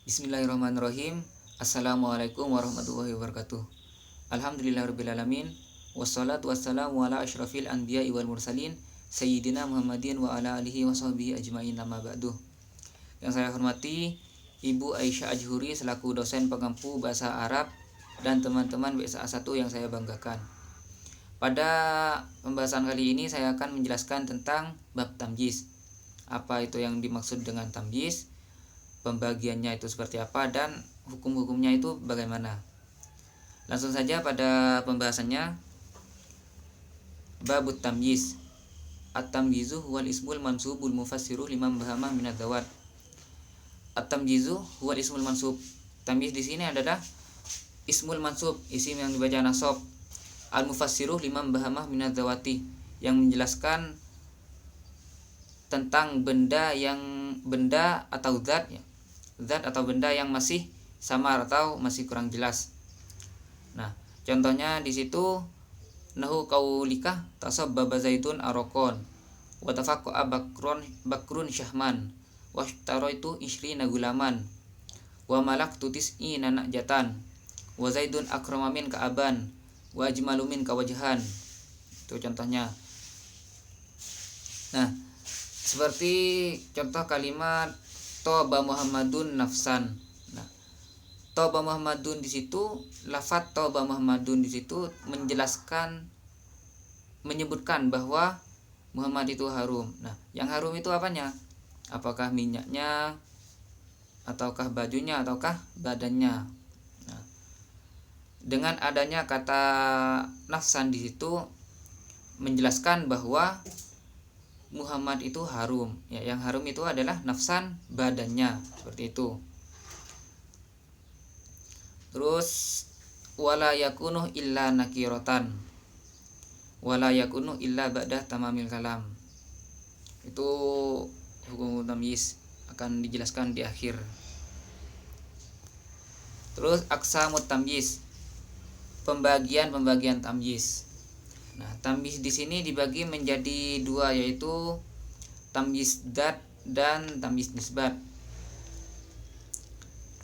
Bismillahirrahmanirrahim. Assalamualaikum warahmatullahi wabarakatuh. Alhamdulillahirrabbilalamin. Wassalatu wassalamu ala ashrafil anbiya'i wal mursalin Sayyidina Muhammadin wa ala alihi wa sahbihi ajma'in amma ba'du. Yang saya hormati Ibu Aisyah Ajhuri selaku dosen pengampu bahasa Arab dan teman-teman BSA1 yang saya banggakan. Pada pembahasan kali ini saya akan menjelaskan tentang bab tamyiz. Apa itu yang dimaksud dengan tamyiz? Pembagiannya itu seperti apa dan hukum-hukumnya itu bagaimana. Langsung saja pada pembahasannya. Babut tamyiz. At-tamyizu huwal ismul mansubul mufassiru liman bahamah minad dawat. At-tamyizu huwal ismul mansub. Tamyiz di sini adalah ismul mansub, isim yang dibaca nasab. Al-mufassiru liman bahamah minad dawati, yang menjelaskan tentang benda atau zat atau benda yang masih samar atau masih kurang jelas. Nah, contohnya di situ nahu qaulika tasabbaba zaitun arokon wa tafaqqa bakrun syahman wa ishtaraitu ishrina gulaman wa malaktu tis'ina najatan wa zaidun akrama min ka aban wa ajmalu min ka wajhan. Itu contohnya. Nah, seperti contoh kalimat Toba Muhammadun nafsan. Nah, Toba Muhammadun di situ, lafaz Toba Muhammadun di situ menyebutkan bahwa Muhammad itu harum. Nah, yang harum itu apanya? Apakah minyaknya, ataukah bajunya, ataukah badannya? Nah, dengan adanya kata nafsan di situ menjelaskan bahwa Muhammad itu harum. Ya, yang harum itu adalah nafsan, badannya, seperti itu. Terus wala yakunu illa nakiratan. Wala yakunu illa ba'da tamamil kalam. Itu hukum tamyiz akan dijelaskan di akhir. Terus aqsamut tamyiz. Pembagian tamyiz. Nah, tamyiz di sini dibagi menjadi dua, yaitu tamyiz dzat dan tamyiz nisbat.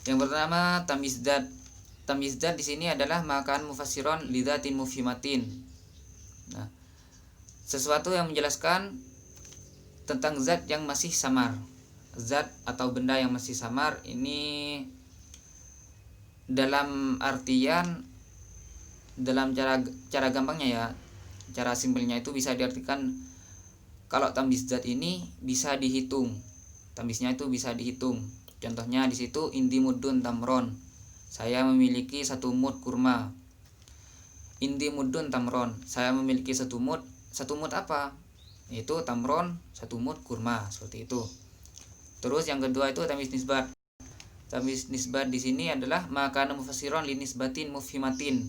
Yang pertama tamyiz dzat. Tamyiz dzat di sini adalah makan mufassiron lidzatin mufhimatin. Nah, sesuatu yang menjelaskan tentang zat yang masih samar. Zat atau benda yang masih samar ini dalam artian, dalam cara gampangnya ya, cara simpelnya itu bisa diartikan kalau tamyiz dzat ini bisa dihitung. Tamyiznya itu bisa dihitung. Contohnya di situ indi mudun tamron. Saya memiliki 1 mud kurma. Indi mudun tamron. Saya memiliki 1 mud. 1 mud apa? Itu tamron, 1 mud kurma, seperti itu. Terus yang kedua itu tamyiz nisbat. Tamyiz nisbat di sini adalah makana mufassiron li nisbatin mufhimatin.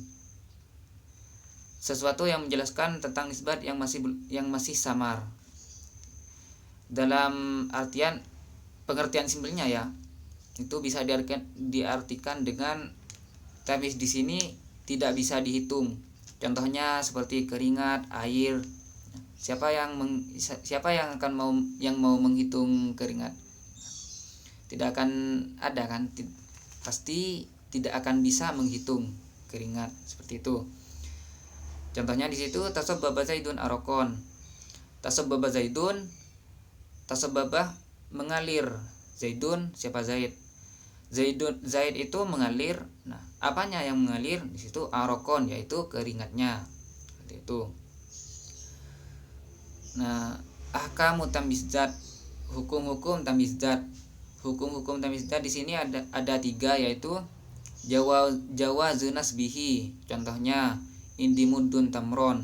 Sesuatu yang menjelaskan tentang nisbat yang masih samar. Dalam artian pengertian simpelnya ya, itu bisa diartikan dengan tamyiz di sini tidak bisa dihitung. Contohnya seperti keringat, air. Siapa yang akan mau menghitung keringat? Tidak akan ada kan? Pasti tidak akan bisa menghitung keringat, seperti itu. Contohnya di situ tasabbaba zaidun arokon. Tasabbaba zaidun, tasabbaba mengalir. Zaidun siapa? Zaid. Zaid itu mengalir. Nah, apanya yang mengalir? Di situ arokon, yaitu keringatnya. Seperti itu. Nah, ahkamu tamyiz dzat. Hukum-hukum tamyiz dzat. Hukum-hukum tamyiz dzat di sini ada 3, yaitu jawazun nasbihi. Contohnya indi mudun tamron,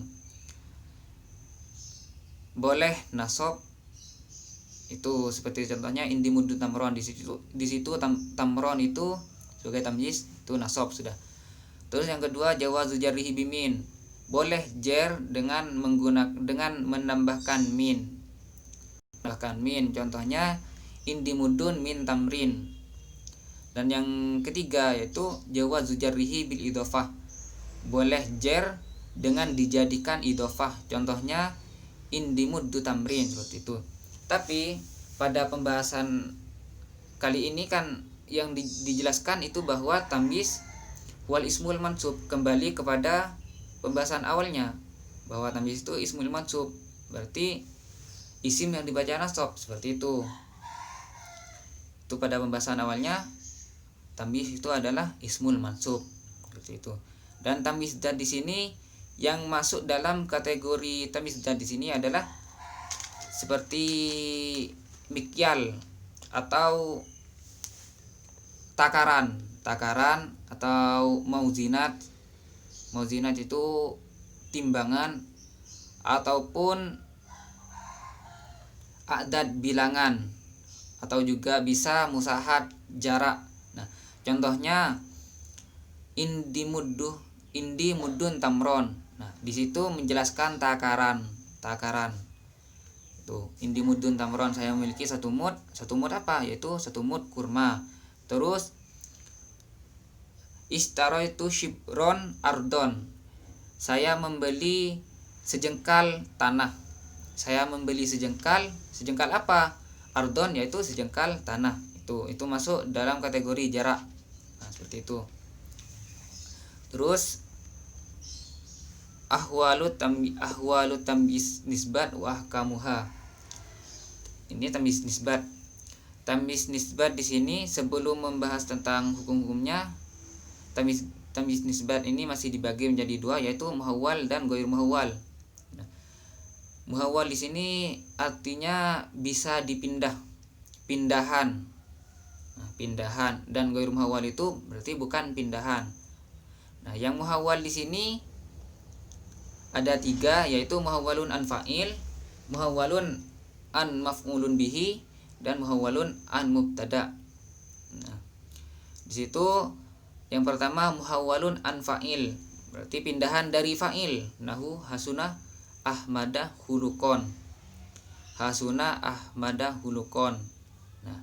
boleh nasab. Itu seperti contohnya indi mudun tamron. Di situ tamron itu sebagai tamyiz itu nasab sudah. Terus yang kedua jawazu jarrihi bimin, boleh jer dengan menambahkan min. Contohnya indi mudun min tamrin. Dan yang ketiga yaitu jawazu jarrihi bil idhofah, boleh jer dengan dijadikan idhofah. Contohnya indi muddu tamrin, seperti itu. Tapi pada pembahasan kali ini kan dijelaskan itu bahwa tamyiz wal ismul mansub, kembali kepada pembahasan awalnya bahwa tamyiz itu ismul mansub, berarti isim yang dibaca nasab, seperti itu. Itu pada pembahasan awalnya tamyiz itu adalah ismul mansub, seperti itu. Dan tamyiz dzat di sini yang masuk dalam kategori tamyiz dzat di sini adalah seperti mikyal atau takaran atau mauzinat. Mauzinat itu timbangan ataupun a'dad bilangan, atau juga bisa musahat jarak. Nah, contohnya indi muddun tamron. Nah, di situ menjelaskan takaran. Tuh, indi muddun tamron, saya memiliki satu mud apa? Yaitu satu mud kurma. Terus istaraitu shibron ardon, saya membeli sejengkal tanah. Saya membeli sejengkal apa? Ardon, yaitu sejengkal tanah. Itu masuk dalam kategori jarak. Nah, seperti itu. Terus ahwalu tamyiz nisbat wa ahkamuha. Ini tamyiz nisbat. Tamyiz nisbat di sini sebelum membahas tentang hukum-hukumnya, tamyiz nisbat ini masih dibagi menjadi dua, yaitu muhawwal dan ghair muhawwal. Nah, muhawwal di sini artinya bisa pindahan. Nah, pindahan, dan ghair muhawwal itu berarti bukan pindahan. Nah, yang muhawwal di sini ada 3, yaitu muhawwalun an fa'il, muhawwalun an maf'ulun bihi, dan muhawwalun an mubtada. Nah, di situ yang pertama muhawwalun an fa'il, berarti pindahan dari fa'il. Nahu hasuna ahmada hulukon. Hasuna ahmada hulukon. Nah,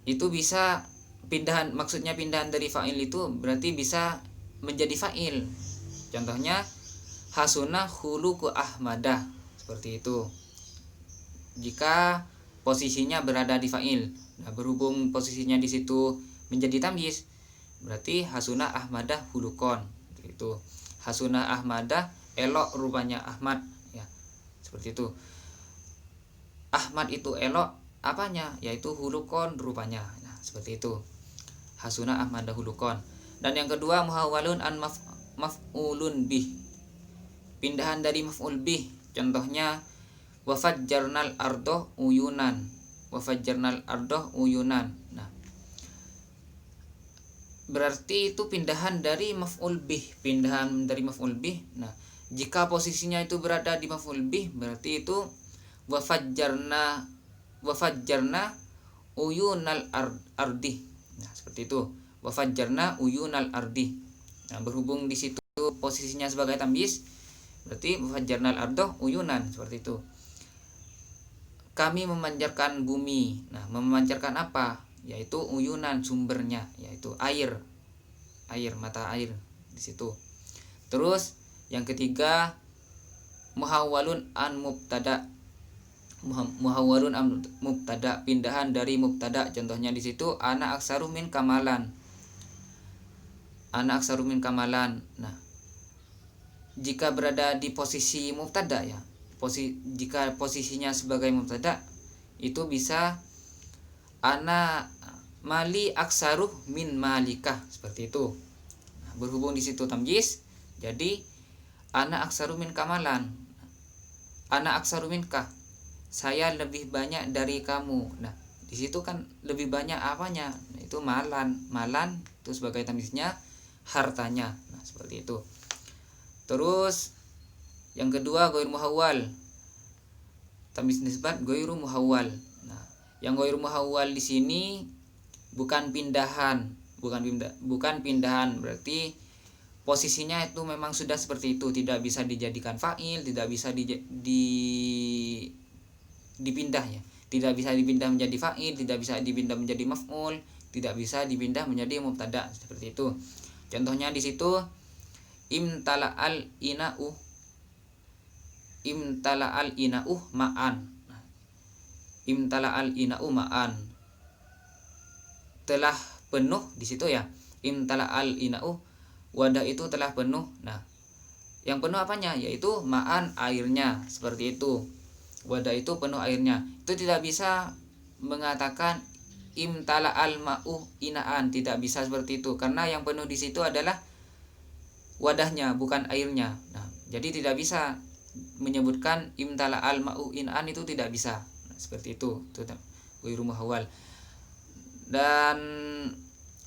itu bisa pindahan, maksudnya pindahan dari fa'il itu berarti bisa menjadi fa'il. Contohnya hasuna huluku ahmada, seperti itu. Jika posisinya berada di fa'il. Nah, berhubung posisinya di situ menjadi tamyiz, berarti hasuna ahmadah hulukon. Itu hasuna ahmadah, elok rupanya Ahmad, ya, seperti itu. Ahmad itu elok apanya? Yaitu hulukon rupanya. Nah, seperti itu. Hasuna ahmadah hulukon. Dan yang kedua muhawwalun an maf'ulun bih, pindahan dari maf'ul bih. Contohnya wafajjarnal ardoh uyunan. Wafajjarnal ardoh uyunan. Nah, berarti itu pindahan dari maf'ul bih, Nah, jika posisinya itu berada di maf'ul bih, berarti itu wafajjarna uyunal ardi. Nah, seperti itu. Wafajjarna uyunal ardi. Nah, berhubung di situ posisinya sebagai tamyiz, berarti wafajjarnal ardoh uyunan, seperti itu. Kami memancarkan bumi. Nah, memancarkan apa? Yaitu uyunan, sumbernya, yaitu air, mata air di situ. Terus yang ketiga muhawwalun an mubtada. Muhawwalun an mubtada, pindahan dari mubtada. Contohnya di situ ana aksaru min kamalan. Ana aksaru min kamalan. Nah, jika berada di posisi mubtada, ya, jika posisinya sebagai mubtada, itu bisa ana mali aksaruh min malikah, seperti itu. Nah, berhubung di situ tamyiz, jadi ana aksaru min kamalan. Ana aksaru minkah, saya lebih banyak dari kamu. Nah, di situ kan lebih banyak apanya? Itu malan itu sebagai tamyiznya hartanya. Nah, seperti itu. Terus yang kedua ghair muhawwal. Tamyiz nisbat ghairu muhawwal. Nah, yang ghairu muhawwal di sini bukan pindahan, berarti posisinya itu memang sudah seperti itu, tidak bisa dijadikan fa'il, tidak bisa dipindah, ya. Tidak bisa dipindah menjadi fa'il, tidak bisa dipindah menjadi maf'ul, tidak bisa dipindah menjadi mubtada, seperti itu. Contohnya di situ imtala'al ina'u ma'an. Imtala'al ina'u ma'an. telah penuh di situ ya. Imtala al ina'u, wadah itu telah penuh. Nah, yang penuh apanya? Yaitu ma'an, airnya, seperti itu. Wadah itu penuh airnya. Itu tidak bisa mengatakan imtala al ma'u ina'an, tidak bisa seperti itu, karena yang penuh di situ adalah wadahnya, bukan airnya. Nah, jadi tidak bisa menyebutkan imtala al ma'u ina'an, itu tidak bisa. Nah, seperti itu ghairu muhawwal. Dan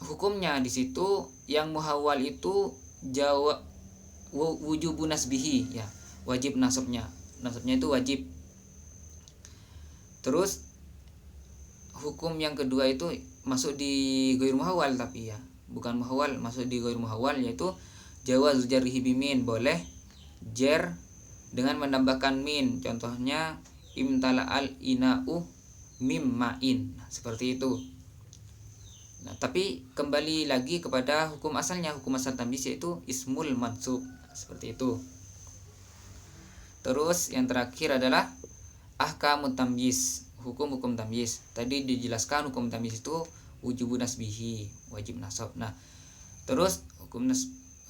hukumnya di situ yang muhawwal itu jawab wujubun nasbihi ya, wajib nasabnya itu wajib. Terus hukum yang kedua itu masuk di ghairu muhawwal, tapi ya bukan muhawwal, masuk di ghairu muhawwal, yaitu jawaz jarhi bimin, boleh jar dengan menambahkan min. Contohnya imtala al ina'u mim ma'in. Nah, seperti itu. Nah, tapi kembali lagi kepada hukum asalnya, hukum asal tamyiz yaitu ismul mansub. Nah, seperti itu. Terus yang terakhir adalah ahkamut tamyiz, hukum tamyiz. Tadi dijelaskan hukum tamyiz itu wujubun nasbihi, wajib nasab. Nah, terus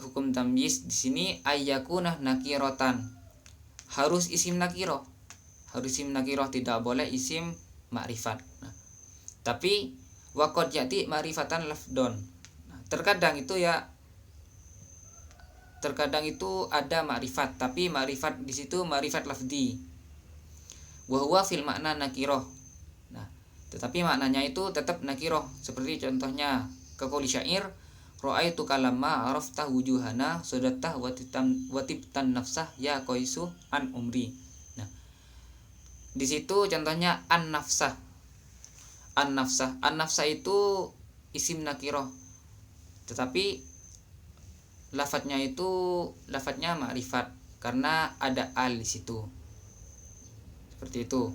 hukum tamyiz di sini ayyakunah nakirotan, harus isim nakiroh, tidak boleh isim ma'rifat. Nah, tapi waqad yati ma'rifatan lafdon. Nah, terkadang itu ada ma'rifat, tapi ma'rifat di situ ma'rifat lafdi. Wa huwa fil makna nakiroh. Nah, tetapi maknanya itu tetap nakiroh. Seperti contohnya kaqouli syair, ra'aitu kalamma arafta wujuhana sadattah wa tibtan nafsah ya qaisu an umri. Nah, di situ contohnya an nafsah itu isim nakiroh, tetapi lafadznya ma'rifat karena ada al di situ. Seperti itu.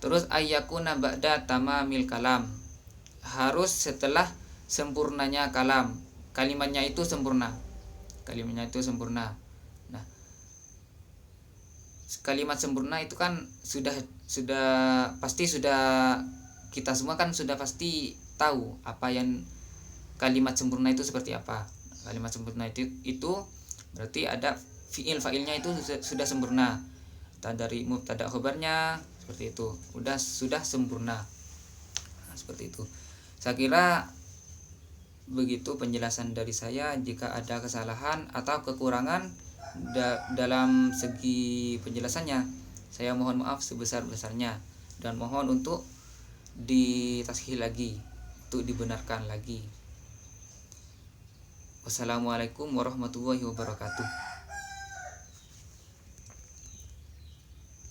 Terus ayyakuna ba'da tamamil kalam, harus setelah sempurnanya kalam, kalimatnya itu sempurna. Nah, kalimat sempurna itu kan sudah pasti kita semua kan sudah pasti tahu apa yang kalimat sempurna itu seperti apa. Kalimat sempurna itu berarti ada fa'ilnya itu sudah sempurna. Dari mubtada khabarnya seperti itu, sudah sempurna. Nah, seperti itu. Saya kira begitu penjelasan dari saya. Jika ada kesalahan atau kekurangan dalam segi penjelasannya, saya mohon maaf sebesar-besarnya dan mohon untuk ditashih lagi, untuk dibenarkan lagi. Wassalamualaikum warahmatullahi wabarakatuh.